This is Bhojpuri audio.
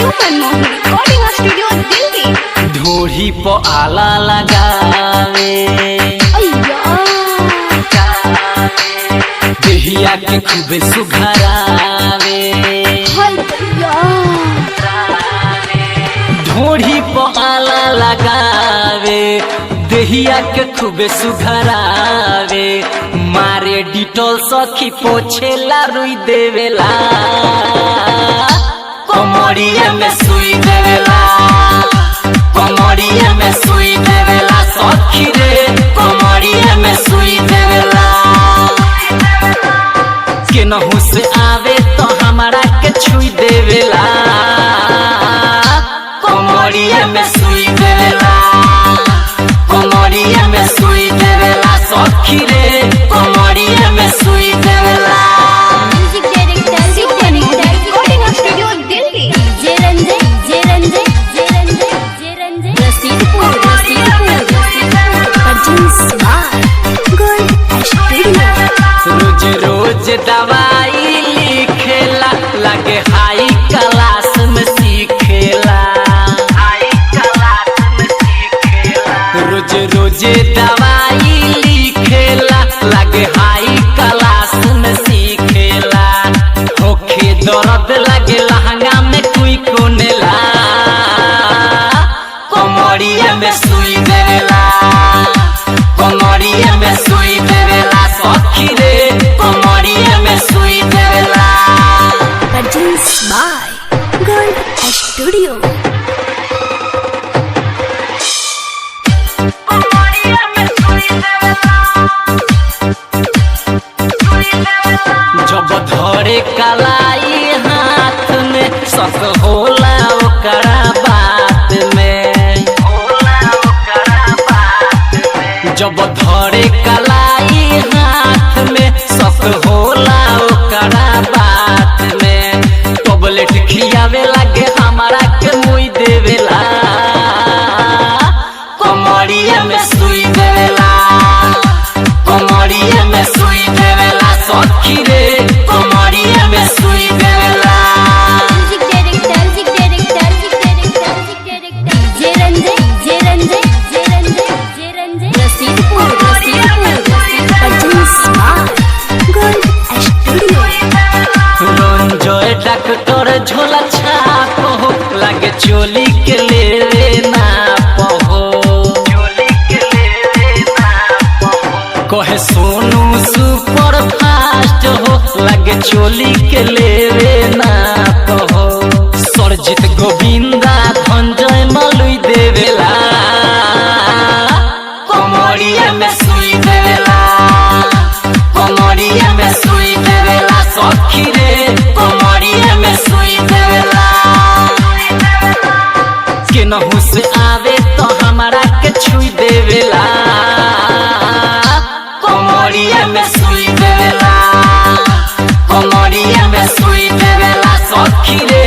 Manmohan recording studio Delhi. ढोरी पे आला लगावे देहिया के खूबे सुघरावे ढोरी पे आला लगावे देहिया के खूबे सुघरावे मारे डिटोल सखी पोछेला रुई देवेला कमरिया में सुई देवेला कमरिया में सुई देवेला सखी रे कमरिया में सुई देवेला केनहू से आवे तो हमारा के छुई देवेला कमरिया में सुई देवेला कमरिया में सुई देवेला सखी रे कमरिया में सुई देवेला। Music director recording studio Delhi. जे Ranjan Rasidpur Arjun smart gold studio. रोज रोज दवाई लिखेला लगे हाई क्लास में सीखेला रोज रोज दवाई लिखेला लगे हाई क्लास में सीखेला होखे दर्द लगे लहंगा में कोई कोनेला कमरिया में सुई देवेला कमरिया में सुई देवेला सखी रे कमरिया में सुई देवेला। Arjun smart gold studio. जब धरे कलाई हाथ में शक होला ओकरा बात में जब धरे कलाई हाथ में शक होला ओकरा बात में टैबलेट खियावे लगे हमारा के मुई देवेला कमरिया में सुई देवेला कमरिया में सुई देवेला सखी रे कमरिया में सुई देवेला। म्यूजिक डायरेक्टर जे Ranjan Rasidpur Arjun smart gold studio. Ranjay doctor झोला छाप हो लगे चोली के लेवे नाप हो कहे सोनू सुपर फास्ट हो लगे चोली के लेवे नाप हो सरजित गोविंदा धंजय मलुई देवेला कमरिया में सुई देवेला कमरिया में सुई देवेला सखी रे कमरिया में सुई देवेला केनहू से आवे तो हमारा के छुई देवेला कमरिया में सुई देवेला कमरिया में सुई देवेला सखी रे